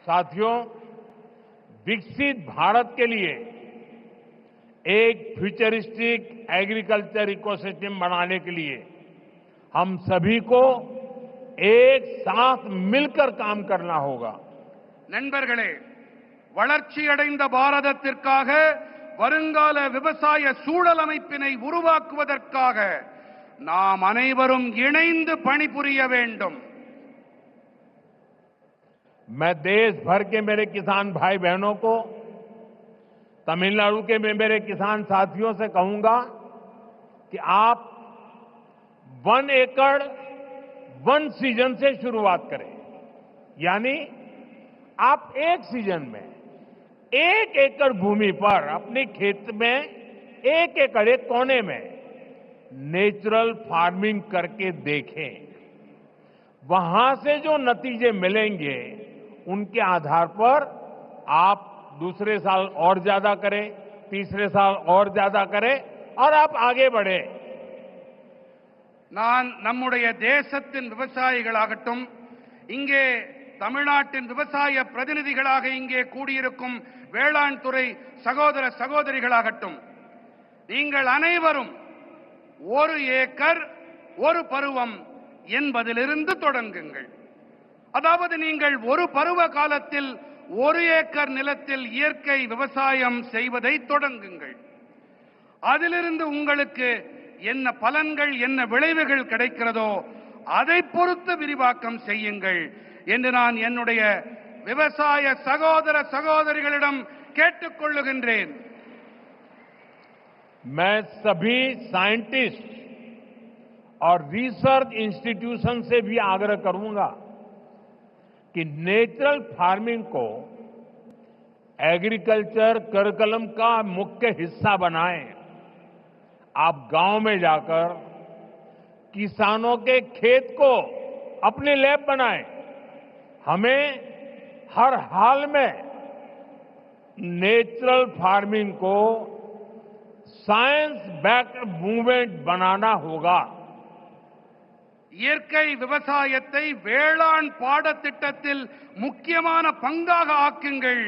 साथियों, विकसित भारत के लिए एक फ्यूचरिस्टिक एग्रीकल्चर इकोसिस्टम बनाने के लिए हम सभी को एक साथ मिलकर काम करना होगा। நண்பர்களே, வளர்ச்சியடைந்த பாரதத்திற்காக வருங்கால விவசாய சூழல் அமைப்பினை உருவாக்குவதற்காக நாம் அனைவரும் இணைந்து பணிபுரிய வேண்டும்। मैं देश भर के मेरे किसान भाई बहनों को, तमिलनाडु के मेरे किसान साथियों से कहूंगा कि आप 1 एकड़ 1 सीजन से शुरुआत करें। यानी आप एक सीजन में 1 एकड़ भूमि पर अपने खेत में 1 एकड़ एक कोने में नेचुरल फार्मिंग करके देखें। वहां से जो नतीजे मिलेंगे उनके आधार पर आप दूसरे साल और ज्यादा करें, तीसरे साल और ज्यादा करें और आप आगे बढ़े। நான் நம்முடைய தேசத்தின் விவசாயிகளாகட்டும், இங்கே தமிழ்நாட்டின் விவசாய பிரதிநிதிகளாக இங்கே கூடியிருக்கும் வேளாண் துறை சகோதர சகோதரிகளாகட்டும், நீங்கள் அனைவரும் 1 ஏக்கர் 1 பருவம் என்பதிலிருந்து தொடங்குங்கள். அதாவது நீங்கள் ஒரு பருவ காலத்தில் 1 ஏக்கர் நிலத்தில் இயற்கை விவசாயம் செய்வதை தொடங்குங்கள். அதிலிருந்து உங்களுக்கு என்ன பலன்கள், என்ன விளைவுகள் கிடைக்கிறதோ அதை பொறுத்து விரிவாக்கம் செய்யுங்கள் என்று நான் என்னுடைய விவசாய சகோதர சகோதரிகளிடம் கேட்டுக்கொள்ளுகின்றேன்। मैं सभी साइंटिस्ट और रिसर्च इंस्टीट्यूशन से भी आग्रह करूंगा कि नेचुरल फार्मिंग को एग्रीकल्चर करिकुलम का मुख्य हिस्सा बनाएं। आप गांव में जाकर किसानों के खेत को अपने लैब बनाएं। हमें हर हाल में नेचुरल फार्मिंग को साइंस बैक्ड मूवमेंट बनाना होगा। இயற்கை விவசாயத்தை வேளாண் பாடத்திட்டத்தில் முக்கியமான பங்காக ஆக்குங்கள்।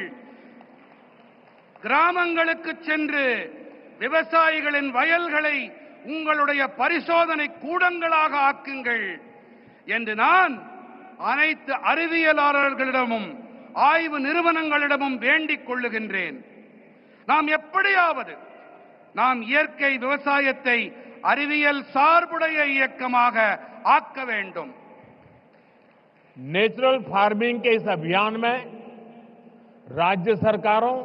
கிராமங்களுக்கு சென்று விவசாயிகளின் வயல்களை உங்களுடைய பரிசோதனை கூடங்களாக ஆக்குங்கள் என்று நான் அனைத்து அறிவியலாளர்களிடமும் ஆய்வு நிறுவனங்களிடமும் வேண்டிக் கொள்ளுகின்றேன்। நாம் எப்படியாவது நாம் இயற்கை விவசாயத்தை அறிவியல் சார்புடைய இயக்கமாக आक वेंडुम। नेचुरल फार्मिंग के इस अभियान में राज्य सरकारों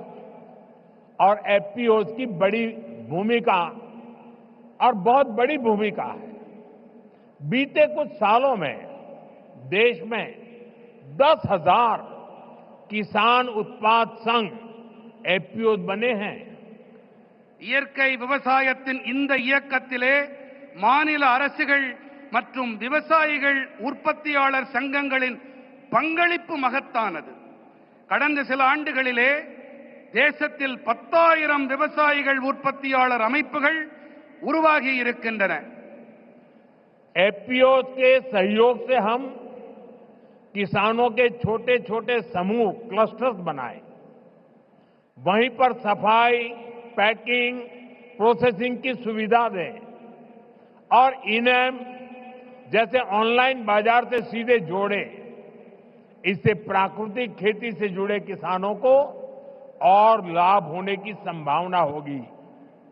और एफपीओज की बड़ी भूमिका और बहुत बड़ी भूमिका है। बीते कुछ सालों में देश में 10,000 किसान उत्पाद संघ एफपीओज बने हैं। இயற்கை விவசாயத்தின் இந்த இயக்கத்திலே மாநில அரசுகள் மற்றும் விவசாயிகள் உற்பத்தியாளர் சங்கங்களின் பங்களிப்பு மகத்தானது। கடந்த சில ஆண்டுகளிலே தேசத்தில் 10,000 விவசாயிகள் உற்பத்தியாளர் அமைப்புகள் உருவாகி இருக்கின்றன। एफपीओ के सहयोग से हम किसानों के छोटे छोटे समूह क्लस्टर्स बनाए, वहीं पर सफाई, पैकिंग, प्रोसेसिंग की सुविधा दें और इनेम जैसे ऑनलाइन बाजार से सीधे जोड़े। इससे प्राकृतिक खेती से जुड़े किसानों को और लाभ होने की संभावना होगी।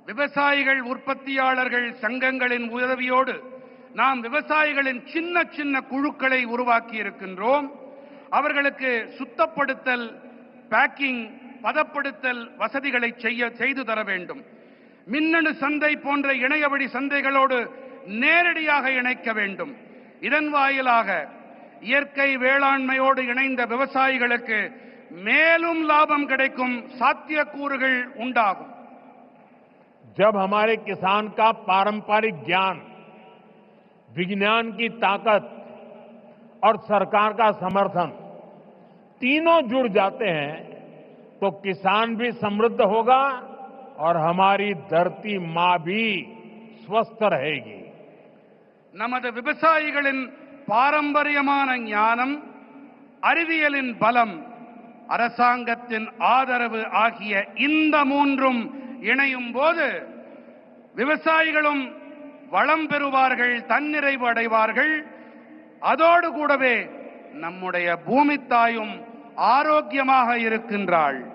விவசாயிகள் உற்பத்தியாளர்கள் சங்கங்களின் உதவியோடு நாம் விவசாயிகளின் சின்ன சின்ன குழுக்களை உருவாக்கி இருக்கின்றோம்। அவர்களுக்கு சுத்தப்படுத்தல், பேக்கிங், பதப்படுத்தல் வசதிகளை செய்து தர வேண்டும்। மின்னணு சந்தை போன்ற இணையவழி சந்தைகளோடு நேரடியாக இணைக்க வேண்டும்। இதன் வாயிலாக இயற்கை வேளாண்மையோடு இணைந்த விவசாயிகளுக்கு மேலும் லாபம் கிடைக்கும் சாத்தியக்கூறுகள் உண்டாகும்। जब हमारे किसान का पारंपरिक ज्ञान, विज्ञान की ताकत और सरकार का समर्थन तीनों जुड़ जाते हैं तो किसान भी समृद्ध होगा और हमारी धरती मां भी स्वस्थ रहेगी। நமது விவசாயிகளின் பாரம்பரியமான ஞானம், அறிவியலின் பலம் அரசாங்கத்தின் ஆதரவு ஆகிய இந்த மூன்றும் இணையும் போது விவசாயிகளும் வளம் பெறுவார்கள், தன்னிறைவு அடைவார்கள். அதோடு கூடவே நம்முடைய பூமி தாயும் ஆரோக்கியமாக இருக்கின்றாள்.